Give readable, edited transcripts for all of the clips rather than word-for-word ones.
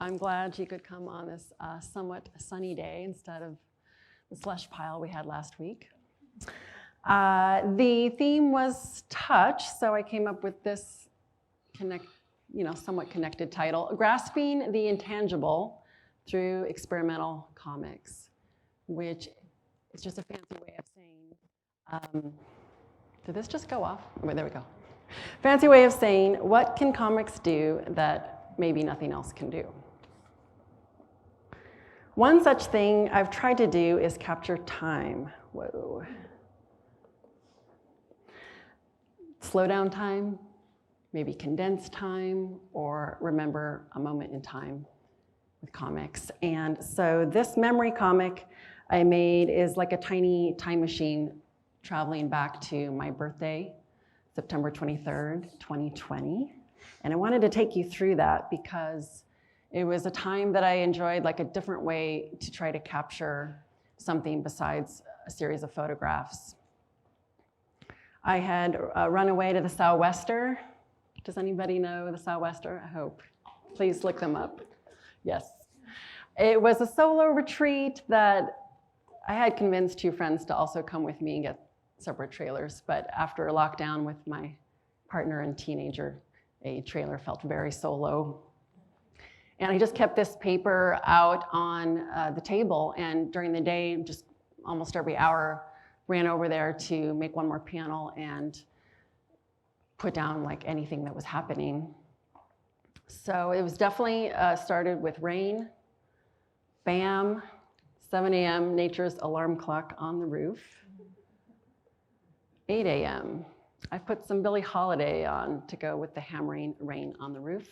I'm glad you could come on this somewhat sunny day instead of the slush pile we had last week. The theme was touch, so I came up with this somewhat connected title, Grasping the Intangible Through Experimental Comics, which is just a fancy way of saying, did this just go off? Oh, there we go. Fancy way of saying, what can comics do that maybe nothing else can do? One such thing I've tried to do is capture time. Whoa. Slow down time, maybe condense time, or remember a moment in time with comics. And so this memory comic I made is like a tiny time machine traveling back to my birthday, September 23rd, 2020. And I wanted to take you through that because it was a time that I enjoyed, like a different way to try to capture something besides a series of photographs. I had run away to the Sou'wester. Does anybody know the Sou'wester? I hope. Please look them up. Yes. It was a solo retreat that I had convinced two friends to also come with me and get separate trailers, but after lockdown with my partner and teenager, a trailer felt very solo. And I just kept this paper out on the table, and during the day, just almost every hour, ran over there to make one more panel and put down like anything that was happening. So it was definitely started with rain, bam, 7 a.m., nature's alarm clock on the roof. 8 a.m., I put some Billie Holiday on to go with the hammering rain on the roof,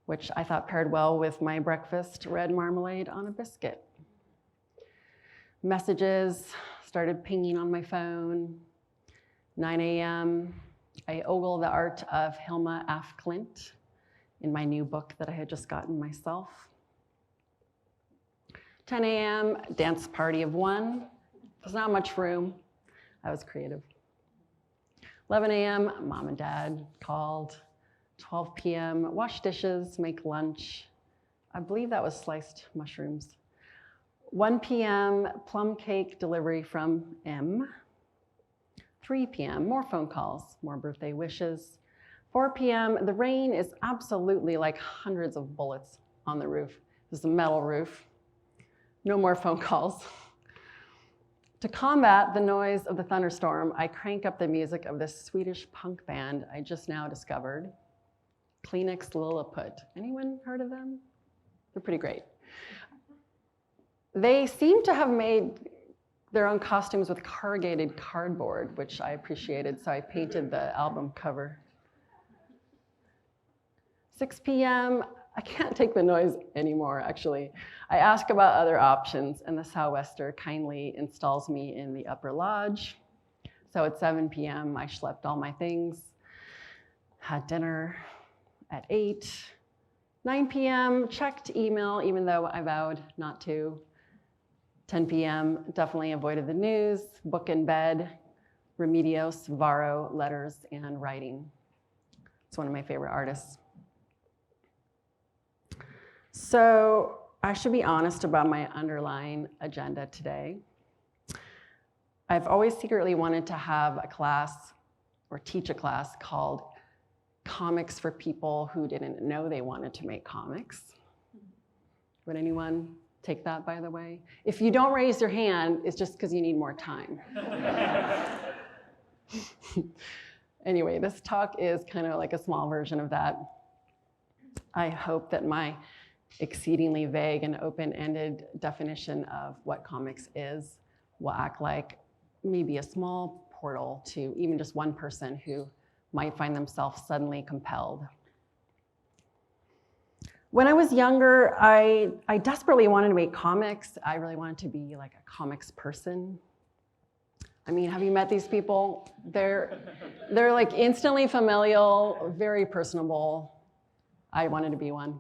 which I thought paired well with my breakfast, red marmalade on a biscuit. Messages started pinging on my phone. 9 a.m., I ogle the art of Hilma af Klint in my new book that I had just gotten myself. 10 a.m., dance party of one. There's not much room. I was creative. 11 a.m., mom and dad called. 12 p.m., wash dishes, make lunch. I believe that was sliced mushrooms. 1 p.m., plum cake delivery from M. 3 p.m., more phone calls, more birthday wishes. 4 p.m., the rain is absolutely like hundreds of bullets on the roof. There's a metal roof. No more phone calls. To combat the noise of the thunderstorm, I crank up the music of this Swedish punk band I just now discovered, Kleenex Lilliput. Anyone heard of them? They're pretty great. They seem to have made their own costumes with corrugated cardboard, which I appreciated, so I painted the album cover. 6 p.m., I can't take the noise anymore, actually. I ask about other options, and the Sou'wester kindly installs me in the upper lodge. So at 7 p.m., I schlepped all my things, had dinner at 8. 9 p.m., checked email, even though I vowed not to. 10 p.m., definitely avoided the news, book in bed, Remedios Varo, letters, and writing. It's one of my favorite artists. So I should be honest about my underlying agenda today. I've always secretly wanted to have a class or teach a class called Comics for People Who Didn't Know They Wanted to Make Comics. Would anyone take that, by the way? If you don't raise your hand, it's just because you need more time. Anyway, this talk is kind of like a small version of that. I hope that my exceedingly vague and open-ended definition of what comics is will act like maybe a small portal to even just one person who might find themselves suddenly compelled. When I was younger, I desperately wanted to make comics. I really wanted to be like a comics person. I mean, have you met these people? They're like instantly familial, very personable. I wanted to be one.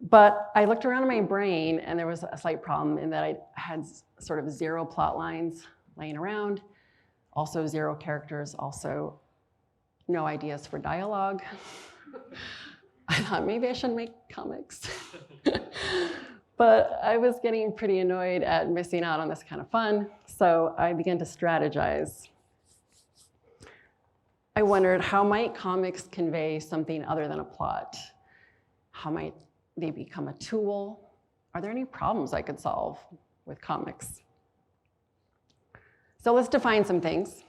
But I looked around in my brain and there was a slight problem in that I had sort of 0 plot lines laying around, also 0 characters, also no ideas for dialogue. I thought maybe I should make comics. But I was getting pretty annoyed at missing out on this kind of fun, so I began to strategize. I wondered, how might comics convey something other than a plot? How might they become a tool? Are there any problems I could solve with comics? So let's define some things.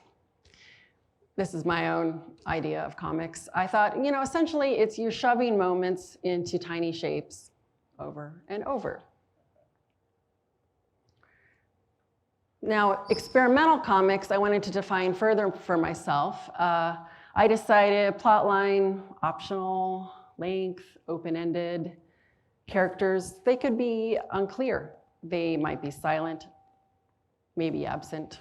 This is my own idea of comics. I thought, essentially it's you shoving moments into tiny shapes over and over. Now, experimental comics, I wanted to define further for myself. I decided plot line, optional, length, open-ended. Characters, they could be unclear. They might be silent, maybe absent.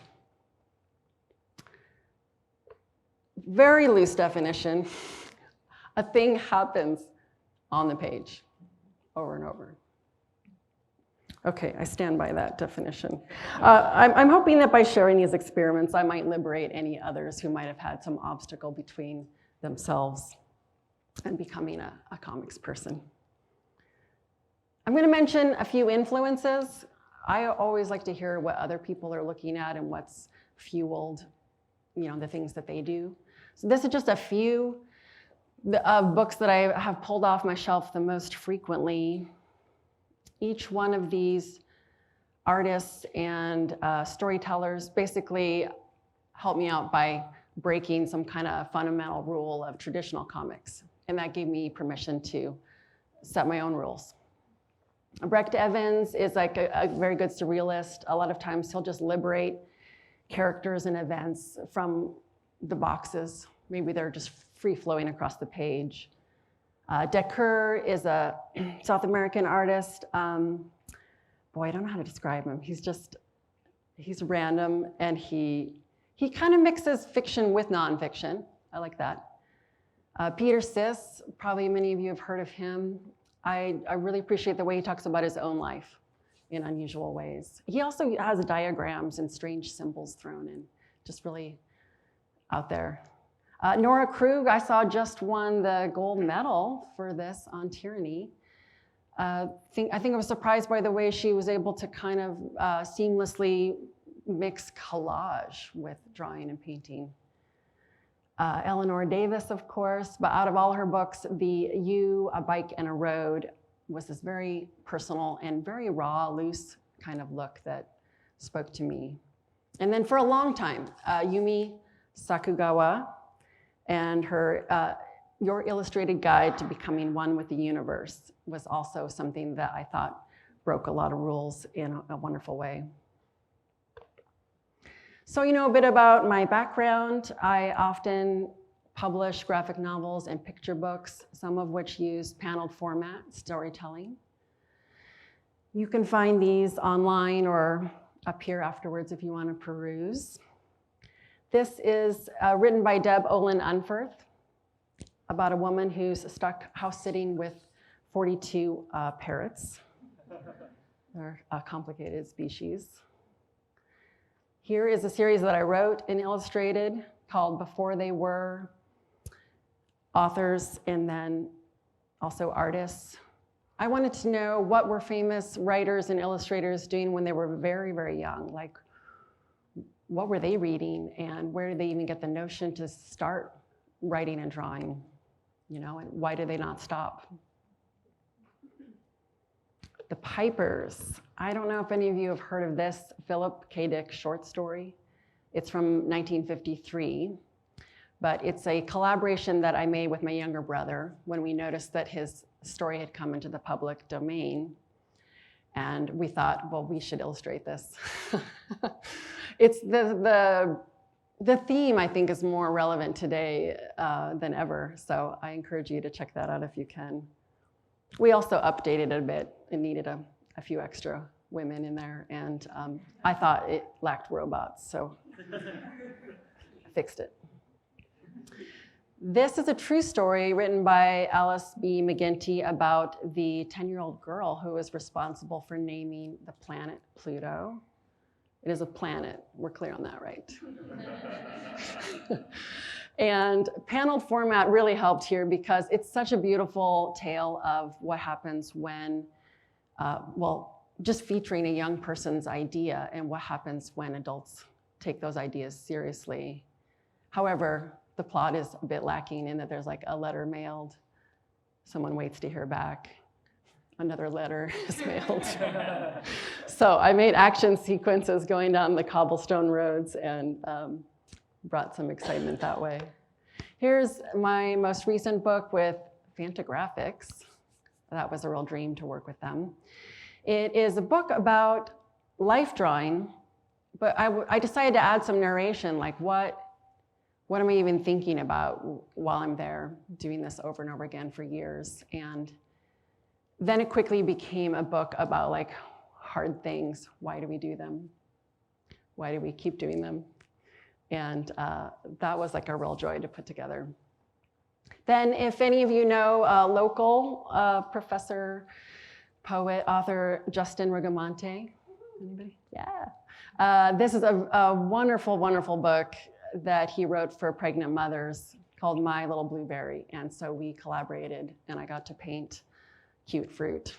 Very loose definition. A thing happens on the page over and over. Okay, I stand by that definition. I'm hoping that by sharing these experiments, I might liberate any others who might have had some obstacle between themselves and becoming a comics person. I'm going to mention a few influences. I always like to hear what other people are looking at and what's fueled, the things that they do. So this is just a few books that I have pulled off my shelf the most frequently. Each one of these artists and storytellers basically helped me out by breaking some kind of fundamental rule of traditional comics. And that gave me permission to set my own rules. Brecht Evans is like a very good surrealist. A lot of times he'll just liberate characters and events from the boxes. Maybe they're just free-flowing across the page. Decker is a South American artist. Boy, I don't know how to describe him. He's random, and he kind of mixes fiction with nonfiction. I like that. Peter Siss, probably many of you have heard of him. I really appreciate the way he talks about his own life in unusual ways. He also has diagrams and strange symbols thrown in, just really out there. Nora Krug, I saw just won the gold medal for this on tyranny. I think I was surprised by the way she was able to kind of seamlessly mix collage with drawing and painting. Eleanor Davis, of course, but out of all her books, the You, A Bike, and a Road was this very personal and very raw, loose kind of look that spoke to me. And then for a long time, Yumi Sakugawa and her Your Illustrated Guide to Becoming One with the Universe was also something that I thought broke a lot of rules in a wonderful way. So a bit about my background. I often publish graphic novels and picture books, some of which use paneled format storytelling. You can find these online or up here afterwards if you want to peruse. This is written by Deb Olin Unferth about a woman who's stuck house sitting with 42 parrots. They're a complicated species. Here is a series that I wrote and illustrated called Before They Were, authors and then also artists. I wanted to know what were famous writers and illustrators doing when they were very, very young. Like, what were they reading and where did they even get the notion to start writing and drawing, and why did they not stop? The Pipers. I don't know if any of you have heard of this Philip K. Dick short story. It's from 1953, but it's a collaboration that I made with my younger brother when we noticed that his story had come into the public domain. And we thought, well, we should illustrate this. It's the theme, I think, is more relevant today than ever. So I encourage you to check that out if you can. We also updated it a bit. It needed a few extra women in there. And I thought it lacked robots, so I fixed it. This is a true story written by Alice B. McGinty about the 10-year-old girl who was responsible for naming the planet Pluto. It is a planet. We're clear on that, right? And paneled format really helped here because it's such a beautiful tale of what happens when, well, just featuring a young person's idea and what happens when adults take those ideas seriously. However, the plot is a bit lacking in that there's like a letter mailed, someone waits to hear back, another letter is mailed. So I made action sequences going down the cobblestone roads and brought some excitement that way. Here's my most recent book with Fantagraphics. That was a real dream to work with them. It is a book about life drawing, but I decided to add some narration, like what am I even thinking about while I'm there doing this over and over again for years. And then it quickly became a book about like hard things. Why do we do them? Why do we keep doing them? And that was like a real joy to put together. Then if any of you know local professor, poet, author, Justin Rigamonte, anybody? Yeah. This is a wonderful, wonderful book that he wrote for pregnant mothers called My Little Blueberry. And so we collaborated and I got to paint cute fruit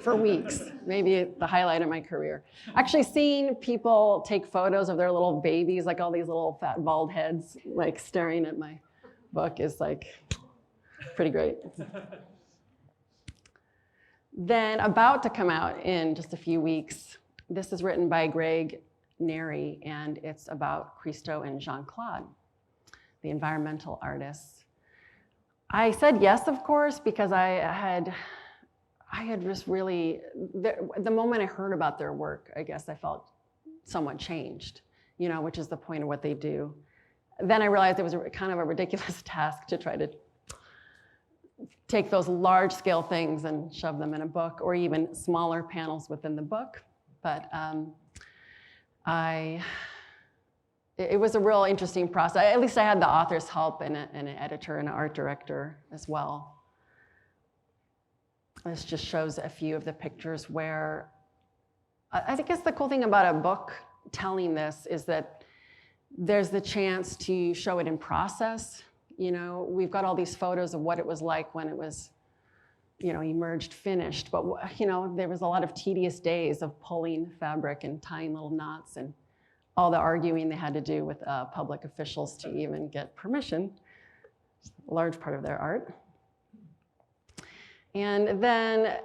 for weeks, maybe the highlight of my career. Actually seeing people take photos of their little babies, like all these little fat bald heads, like staring at my book is like pretty great. Then about to come out in just a few weeks, this is written by Greg Neri and it's about Christo and Jean-Claude, the environmental artists. I said yes, of course, because I had just really, the moment I heard about their work, I guess I felt somewhat changed, you know, which is the point of what they do. Then I realized it was kind of a ridiculous task to try to take those large scale things and shove them in a book or even smaller panels within the book. But it was a real interesting process. At least I had the author's help and an editor and an art director as well. This just shows a few of the pictures where, I think it's the cool thing about a book telling this is that there's the chance to show it in process. You know, we've got all these photos of what it was like when it was, you know, emerged finished, but you know, there was a lot of tedious days of pulling fabric and tying little knots and all the arguing they had to do with public officials to even get permission, a large part of their art. And then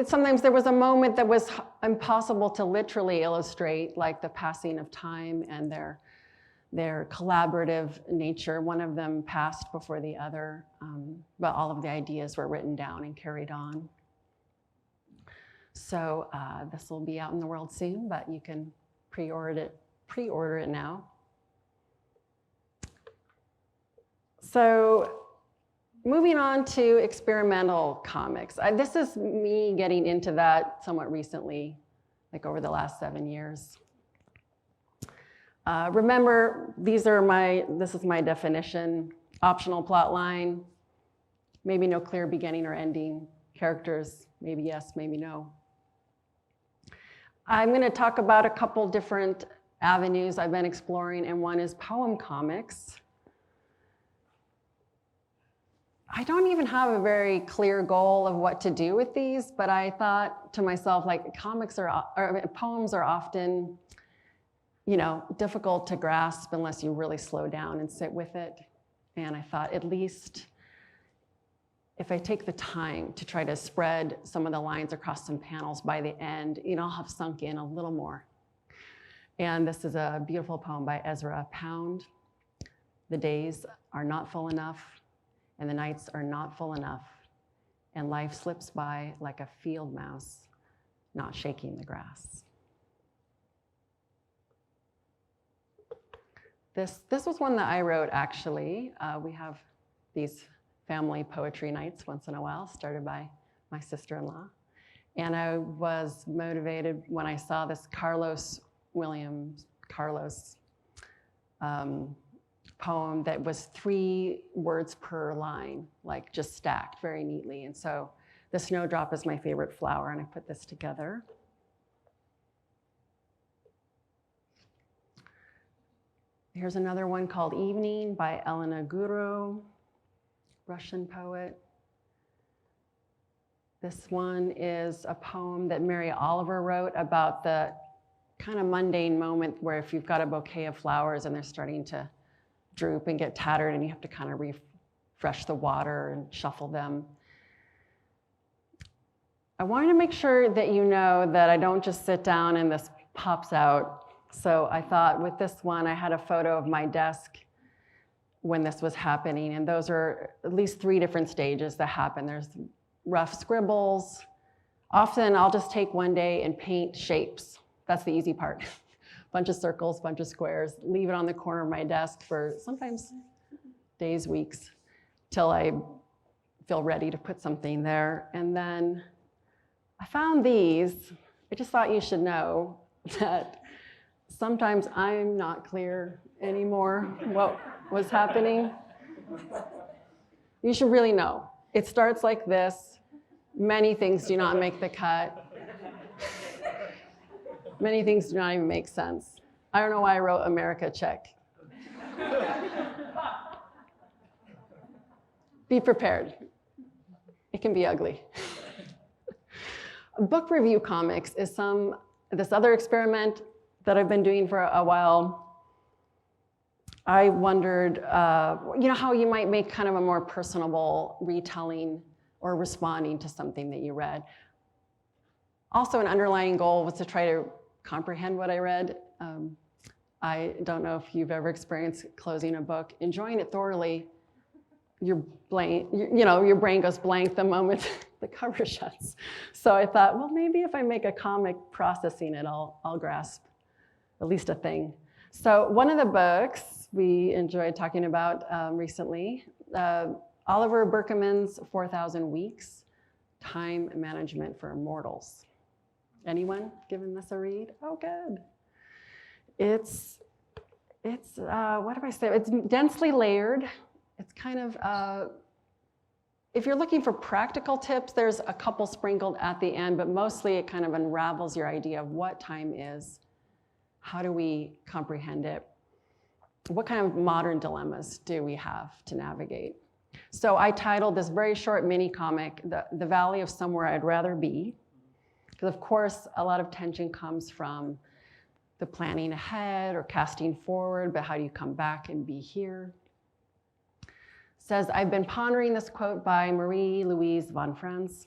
sometimes there was a moment that was impossible to literally illustrate, like the passing of time and their collaborative nature. One of them passed before the other, but all of the ideas were written down and carried on. So this will be out in the world soon, but you can pre-order it now. So moving on to experimental comics. This is me getting into that somewhat recently, like over the last 7 years. Remember, this is my definition. Optional plot line, maybe no clear beginning or ending. Characters, maybe yes, maybe no. I'm going to talk about a couple different avenues I've been exploring, and one is poem comics. I don't even have a very clear goal of what to do with these, but I thought to myself, like, poems are often, you know, difficult to grasp unless you really slow down and sit with it. And I thought, at least if I take the time to try to spread some of the lines across some panels, by the end, you know, I'll have sunk in a little more. And this is a beautiful poem by Ezra Pound. The days are not full enough, and the nights are not full enough, and life slips by like a field mouse, not shaking the grass. This was one that I wrote, actually. We have these family poetry nights once in a while, started by my sister-in-law. And I was motivated when I saw this Carlos poem that was 3 words per line, like just stacked very neatly. And so the snowdrop is my favorite flower, and I put this together. Here's another one called Evening by Elena Guru, Russian poet. This one is a poem that Mary Oliver wrote about the kind of mundane moment where if you've got a bouquet of flowers and they're starting to droop and get tattered and you have to kind of refresh the water and shuffle them. I wanted to make sure that you know that I don't just sit down and this pops out. So I thought with this one, I had a photo of my desk when this was happening, and those are at least 3 different stages that happen. There's rough scribbles. Often I'll just take one day and paint shapes. That's the easy part. Bunch of circles, bunch of squares, leave it on the corner of my desk for sometimes days, weeks, till I feel ready to put something there. And then I found these. I just thought you should know that sometimes I'm not clear anymore what was happening. You should really know. It starts like this. Many things do not make the cut. Many things do not even make sense. I don't know why I wrote America check. Be prepared. It can be ugly. Book review comics is this other experiment that I've been doing for a while. I wondered, how you might make kind of a more personable retelling or responding to something that you read. Also, an underlying goal was to try to comprehend what I read. I don't know if you've ever experienced closing a book, enjoying it thoroughly. Your brain goes blank the moment the cover shuts. So I thought, well, maybe if I make a comic processing it, I'll grasp at least a thing. So one of the books we enjoyed talking about recently, Oliver Berkman's 4,000 Weeks, Time Management for Immortals. Anyone given this a read? Oh, good. It's what do I say? It's densely layered. It's kind of, if you're looking for practical tips, there's a couple sprinkled at the end, but mostly it kind of unravels your idea of what time is, how do we comprehend it, what kind of modern dilemmas do we have to navigate. So I titled this very short mini comic, The Valley of Somewhere I'd Rather Be, because of course a lot of tension comes from the planning ahead or casting forward, but how do you come back and be here? Says, I've been pondering this quote by Marie-Louise von Franz.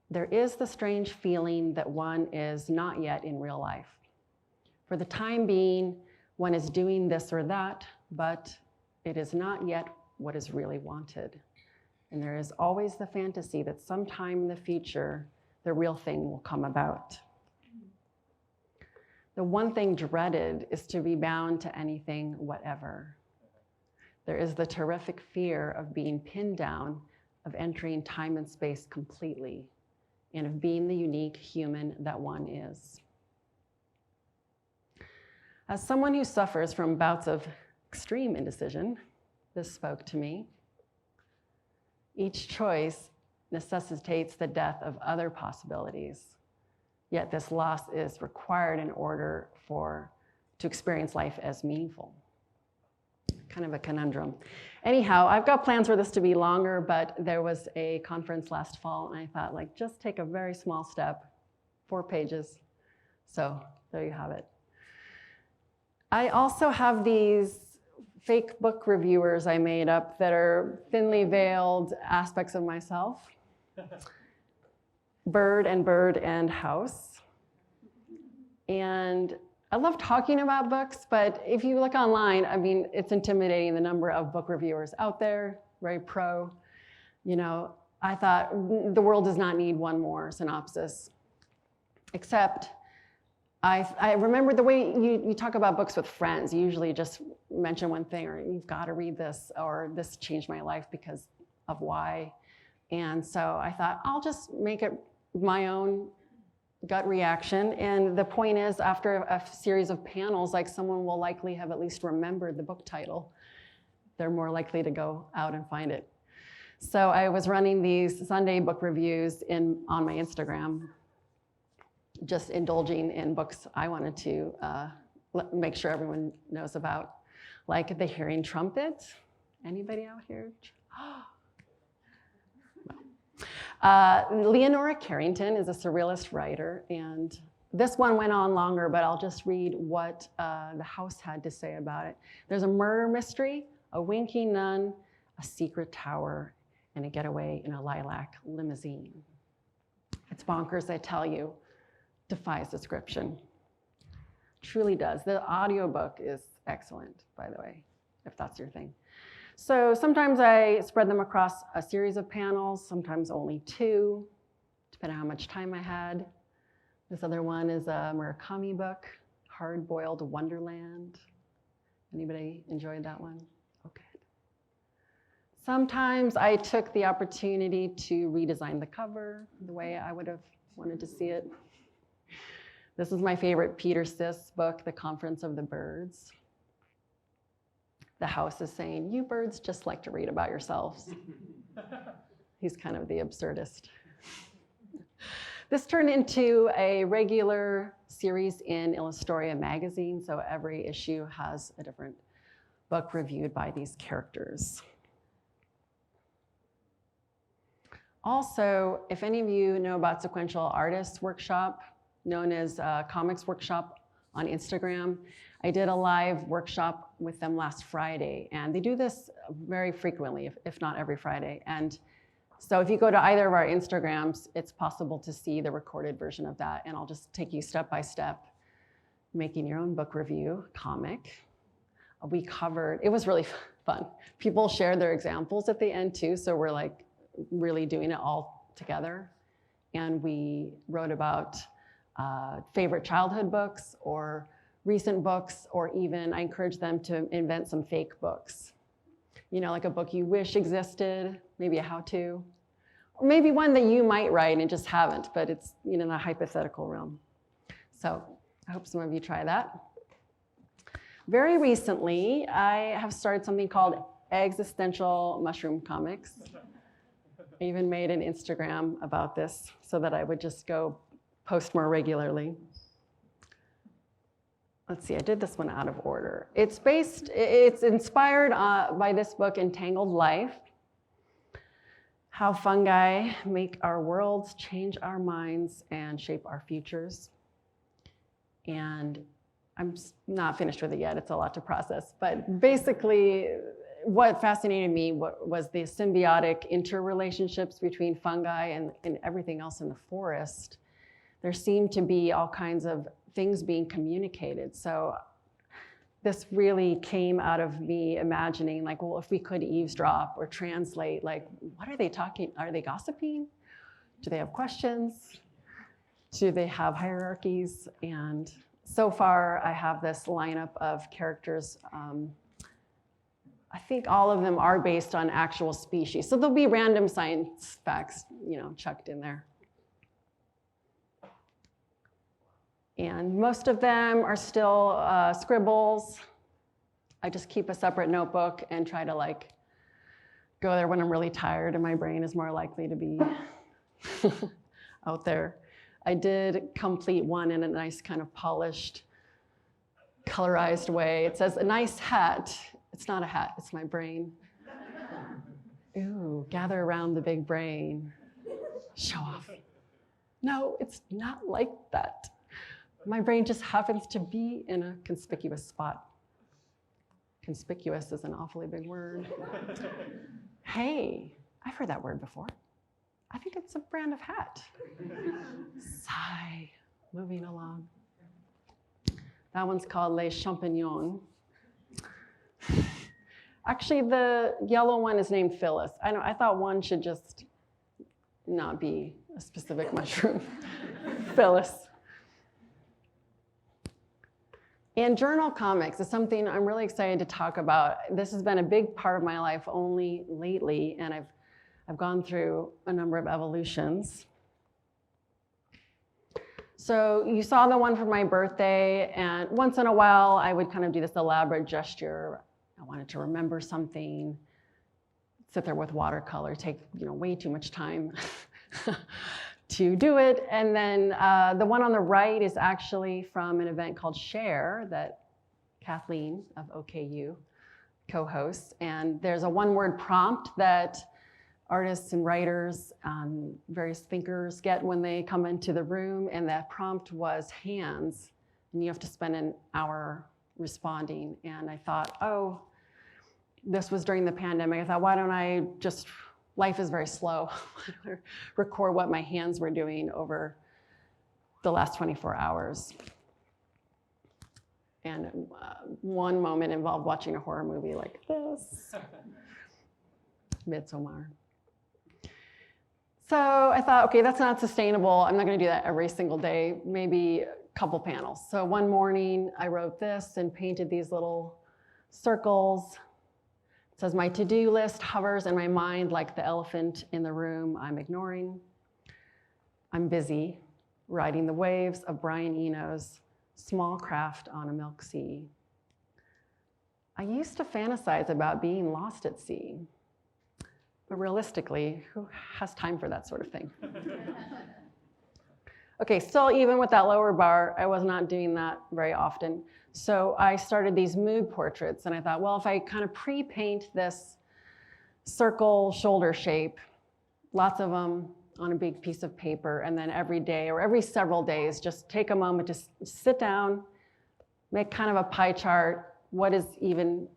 There is the strange feeling that one is not yet in real life. For the time being, one is doing this or that, but it is not yet what is really wanted. And there is always the fantasy that sometime in the future, the real thing will come about. The one thing dreaded is to be bound to anything, whatever. There is the terrific fear of being pinned down, of entering time and space completely, and of being the unique human that one is. As someone who suffers from bouts of extreme indecision, this spoke to me. Each choice necessitates the death of other possibilities, yet this loss is required in order to experience life as meaningful. Kind of a conundrum. Anyhow, I've got plans for this to be longer, but there was a conference last fall, and I thought, just take a very small step, 4 pages. So there you have it. I also have these fake book reviewers I made up that are thinly veiled aspects of myself. Bird and House. And I love talking about books, but if you look online, it's intimidating the number of book reviewers out there, very pro. I thought the world does not need one more synopsis, except I remember the way you talk about books with friends. You usually just mention one thing, or you've got to read this, or this changed my life because of why. And so I thought, I'll just make it my own gut reaction. And the point is, after a series of panels, someone will likely have at least remembered the book title. They're more likely to go out and find it. So I was running these Sunday book reviews on my Instagram, just indulging in books I wanted to make sure everyone knows about. like The Hearing Trumpet. Anybody out here? Leonora Carrington is a surrealist writer, and this one went on longer, but I'll just read what the house had to say about it. There's a murder mystery, a winking nun, a secret tower, and a getaway in a lilac limousine. It's bonkers, I tell you. Defies description. Truly does. The audiobook is excellent, by the way, if that's your thing. So sometimes I spread them across a series of panels, sometimes only 2, depending on how much time I had. This other one is a Murakami book, Hard-Boiled Wonderland. Anybody enjoyed that one? Okay. Sometimes I took the opportunity to redesign the cover the way I would have wanted to see it. This is my favorite Peter Siss book, The Conference of the Birds. The house is saying, you birds just like to read about yourselves. He's kind of the absurdist. This turned into a regular series in Illustrator magazine, so every issue has a different book reviewed by these characters. Also, if any of you know about Sequential Artists Workshop, known as Comics Workshop on Instagram, I did a live workshop with them last Friday, and they do this very frequently, if not every Friday. And so if you go to either of our Instagrams, it's possible to see the recorded version of that, and I'll just take you step by step, making your own book review comic. We covered, it was really fun. People shared their examples at the end too, so we're like really doing it all together. And we wrote about favorite childhood books or recent books, or even I encourage them to invent some fake books. You know, like a book you wish existed, maybe a how-to, or maybe one that you might write and just haven't, but it's, you know, in a hypothetical realm. So I hope some of you try that. Very recently, I have started something called Existential Mushroom Comics. I even made an Instagram about this so that I would just go post more regularly. Let's see, I did this one out of order. It's inspired by this book, Entangled Life, How Fungi Make Our Worlds, Change Our Minds, and Shape Our Futures. And I'm not finished with it yet, it's a lot to process, but basically what fascinated me was the symbiotic interrelationships between fungi and everything else in the forest. There seemed to be all kinds of things being communicated. So this really came out of me imagining, like, well, if we could eavesdrop or translate, like, what are they talking? Are they gossiping? Do they have questions? Do they have hierarchies? And so far, I have this lineup of characters. I think all of them are based on actual species. So there'll be random science facts, you know, chucked in there. And most of them are still scribbles. I just keep a separate notebook and try to like go there when I'm really tired and my brain is more likely to be out there. I did complete one in a nice kind of polished, colorized way. It says, a nice hat. It's not a hat, it's my brain. Ooh, gather around the big brain. Show off. No, it's not like that. My brain just happens to be in a conspicuous spot. Conspicuous is an awfully big word. Hey, I've heard that word before. I think it's a brand of hat. Sigh, moving along. That one's called Les Champignons. Actually, the yellow one is named Phyllis. I thought one should just not be a specific mushroom. Phyllis. And journal comics is something I'm really excited to talk about. This has been a big part of my life only lately, and I've gone through a number of evolutions. So you saw the one for my birthday, and once in a while, I would kind of do this elaborate gesture. I wanted to remember something, sit there with watercolor, take way too much time to do it. And then the one on the right is actually from an event called Share that Kathleen of OKU, co-hosts. And there's a one-word prompt that artists and writers, various thinkers get when they come into the room, and that prompt was hands, and you have to spend an hour responding. And I thought, oh, this was during the pandemic. I thought, why don't I just, life is very slow, record what my hands were doing over the last 24 hours. And one moment involved watching a horror movie like this, Midsommar. So I thought, okay, that's not sustainable. I'm not going to do that every single day, maybe a couple panels. So one morning I wrote this and painted these little circles. It says, my to-do list hovers in my mind like the elephant in the room I'm ignoring. I'm busy riding the waves of Brian Eno's small craft on a milk sea. I used to fantasize about being lost at sea. But realistically, who has time for that sort of thing? Okay, still even with that lower bar, I was not doing that very often. So I started these mood portraits, and I thought, well, if I kind of pre-paint this circle shoulder shape, lots of them on a big piece of paper, and then every day or every several days, just take a moment to sit down, make kind of a pie chart, what is even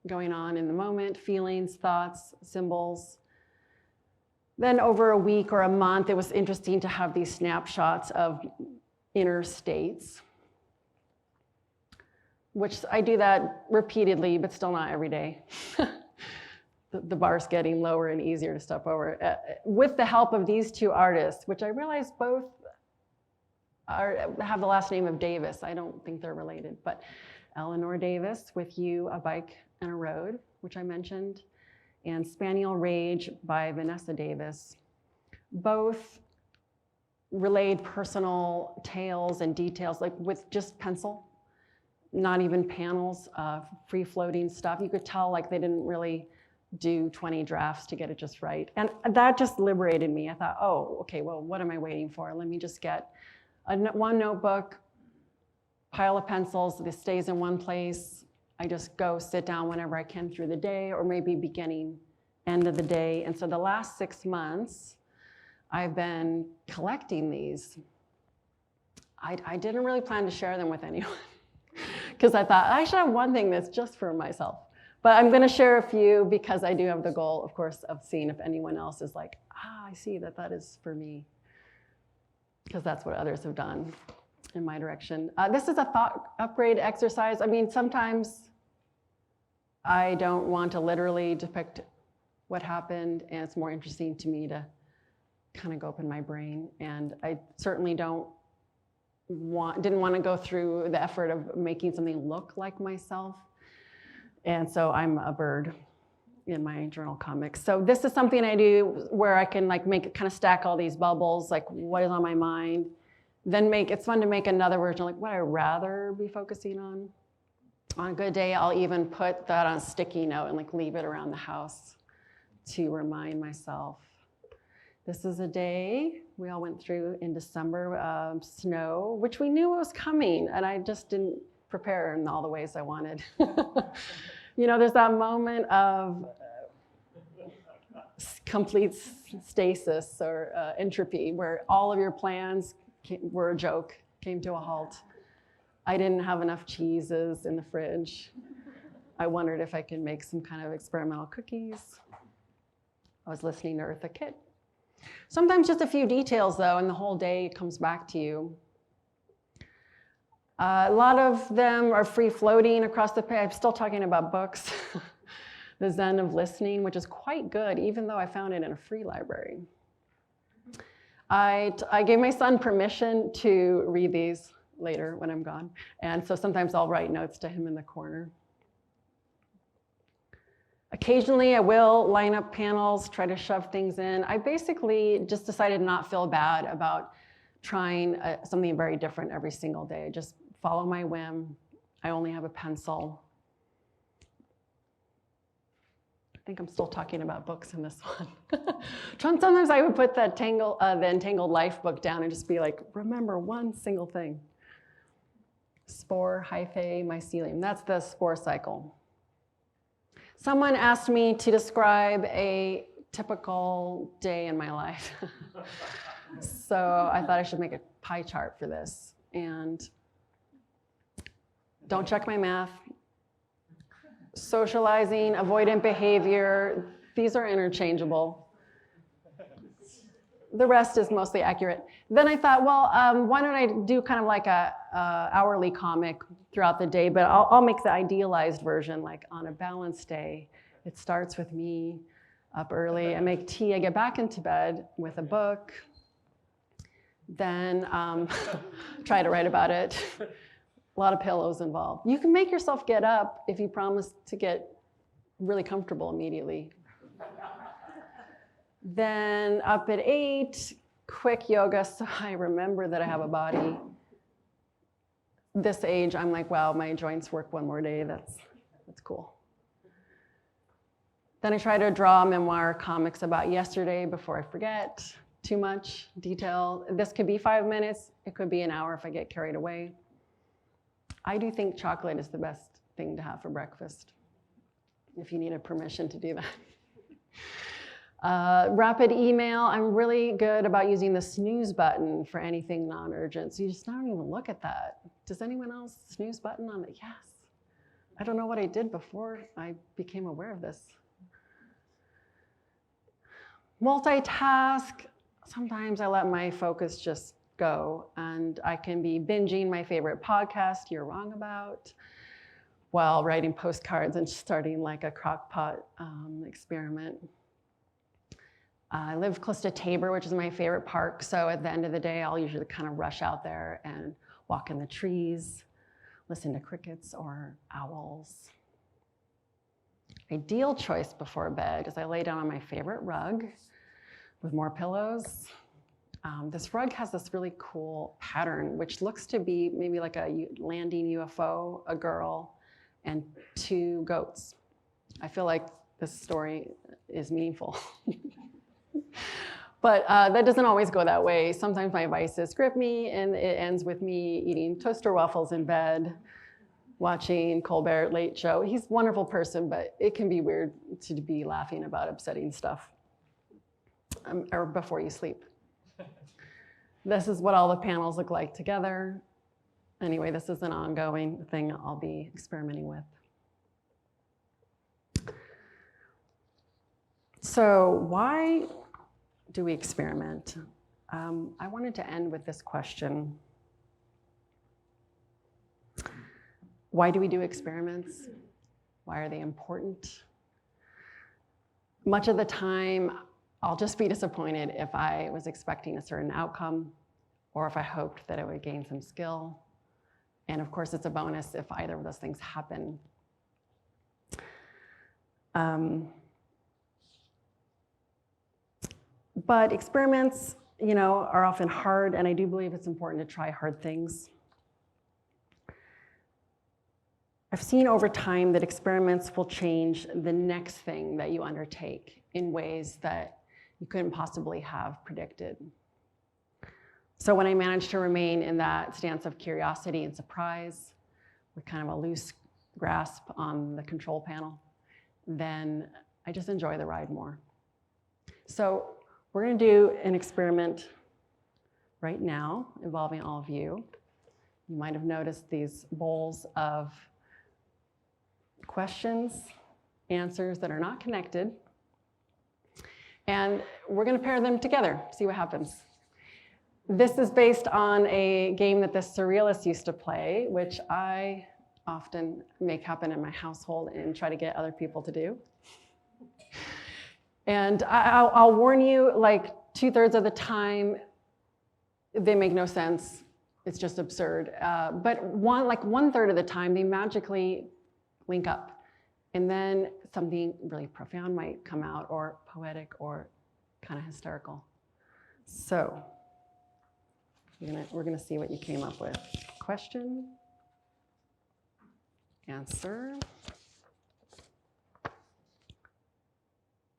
going on in the moment, feelings, thoughts, symbols. Then over a week or a month, it was interesting to have these snapshots of inner states, which I do that repeatedly, but still not every day. The bar's getting lower and easier to step over. With the help of these two artists, which I realize both have the last name of Davis. I don't think they're related, but Eleanor Davis with You, A Bike and a Road, which I mentioned, and Spaniel Rage by Vanessa Davis. Both relayed personal tales and details, like with just pencil, not even panels, free-floating stuff. You could tell like they didn't really do 20 drafts to get it just right. And that just liberated me. I thought, oh, okay, well, what am I waiting for? Let me just get one notebook, pile of pencils, this stays in one place. I just go sit down whenever I can through the day, or maybe beginning, end of the day. And so the last 6 months, I've been collecting these. I didn't really plan to share them with anyone because I thought I should have one thing that's just for myself. But I'm going to share a few because I do have the goal, of course, of seeing if anyone else is like, I see that that is for me, because that's what others have done in my direction. This is a thought upgrade exercise. I mean, sometimes I don't want to literally depict what happened, and it's more interesting to me to kind of go up in my brain. And I certainly didn't want to go through the effort of making something look like myself. And so I'm a bird in my journal comics. So this is something I do where I can like kind of stack all these bubbles, like what is on my mind. Then it's fun to make another version, like what I'd rather be focusing on. On a good day, I'll even put that on a sticky note and like leave it around the house to remind myself. This is a day we all went through in December, snow, which we knew was coming, and I just didn't prepare in all the ways I wanted. You know, there's that moment of complete stasis or entropy where all of your plans were a joke, came to a halt. I didn't have enough cheeses in the fridge. I wondered if I could make some kind of experimental cookies. I was listening to Eartha Kitt. Sometimes just a few details though, and the whole day comes back to you. A lot of them are free floating across the page. I'm still talking about books. The Zen of Listening, which is quite good, even though I found it in a free library. I gave my son permission to read these later when I'm gone. And so sometimes I'll write notes to him in the corner. Occasionally I will line up panels, try to shove things in. I basically just decided to not feel bad about trying something very different every single day. Just follow my whim. I only have a pencil. I think I'm still talking about books in this one. Sometimes I would put the Entangled Life book down and just be like, remember one single thing. Spore, hyphae, mycelium. That's the spore cycle. Someone asked me to describe a typical day in my life. So I thought I should make a pie chart for this. And don't check my math. Socializing, avoidant behavior, these are interchangeable. The rest is mostly accurate. Then I thought, well, why don't I do kind of like a hourly comic throughout the day, but I'll make the idealized version, like on a balanced day. It starts with me up early, I make tea, I get back into bed with a book, then try to write about it. A lot of pillows involved. You can make yourself get up if you promise to get really comfortable immediately. Then up at 8, quick yoga, so I remember that I have a body. This age, I'm like, wow, my joints work one more day, that's cool. Then I try to draw memoir comics about yesterday before I forget too much detail. This could be 5 minutes, it could be an hour if I get carried away. I do think chocolate is the best thing to have for breakfast, if you needed permission to do that. Rapid email, I'm really good about using the snooze button for anything non-urgent. So you just don't even look at that. Does anyone else snooze button on it? Yes. I don't know what I did before I became aware of this. Multitask, sometimes I let my focus just go and I can be binging my favorite podcast you're wrong about while writing postcards and starting like a crock pot experiment. I live close to Tabor, which is my favorite park, so at the end of the day, I'll usually kind of rush out there and walk in the trees, listen to crickets or owls. Ideal choice before bed is I lay down on my favorite rug with more pillows. This rug has this really cool pattern, which looks to be maybe like a landing UFO, a girl, and 2 goats. I feel like this story is meaningful. But that doesn't always go that way. Sometimes my vices grip me, and it ends with me eating toaster waffles in bed, watching Colbert Late Show. He's a wonderful person, but it can be weird to be laughing about upsetting stuff or before you sleep. This is what all the panels look like together. Anyway, this is an ongoing thing I'll be experimenting with. So why do we experiment? I wanted to end with this question. Why do we do experiments? Why are they important? Much of the time, I'll just be disappointed if I was expecting a certain outcome or if I hoped that it would gain some skill. And of course, it's a bonus if either of those things happen. But experiments, are often hard, and I do believe it's important to try hard things. I've seen over time that experiments will change the next thing that you undertake in ways that you couldn't possibly have predicted. So when I managed to remain in that stance of curiosity and surprise with kind of a loose grasp on the control panel, then I just enjoy the ride more. So we're going to do an experiment right now involving all of you. You might have noticed these bowls of questions, answers that are not connected. And we're going to pair them together, see what happens. This is based on a game that the Surrealists used to play, which I often make happen in my household and try to get other people to do. And I'll warn you, like 2/3 of the time, they make no sense. It's just absurd. But 1/3 of the time, they magically link up. And then something really profound might come out, or poetic, or kind of hysterical. So we're gonna see what you came up with. Question, answer.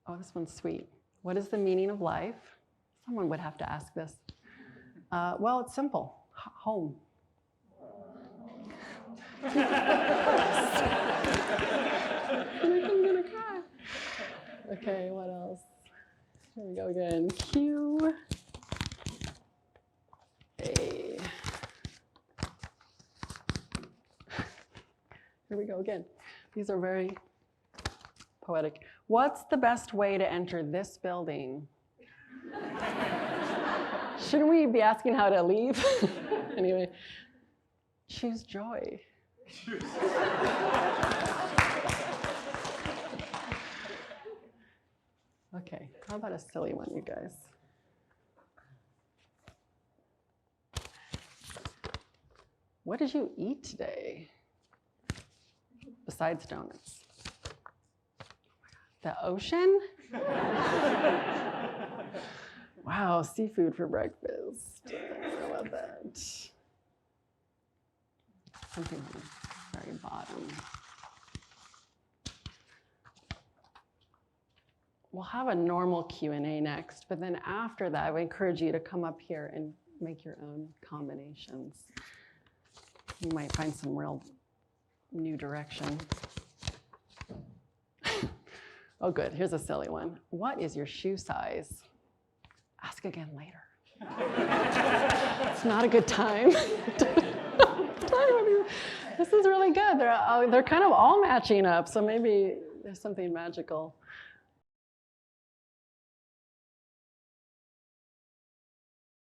Oh, this one's sweet. What is the meaning of life? Someone would have to ask this. Well, it's simple. Home. I'm gonna cry. Okay, what else? Here we go again. Q. A. Here we go again. These are very poetic. What's the best way to enter this building? Shouldn't we be asking how to leave? Anyway, choose joy. Okay, how about a silly one, you guys? What did you eat today? Besides donuts. The ocean? Wow, seafood for breakfast. How about that? Something on the very bottom. We'll have a normal Q&A next, but then after that, I would encourage you to come up here and make your own combinations. You might find some real new direction. Oh, good. Here's a silly one. What is your shoe size? Ask again later. It's not a good time. This is really good. They're kind of all matching up, so maybe there's something magical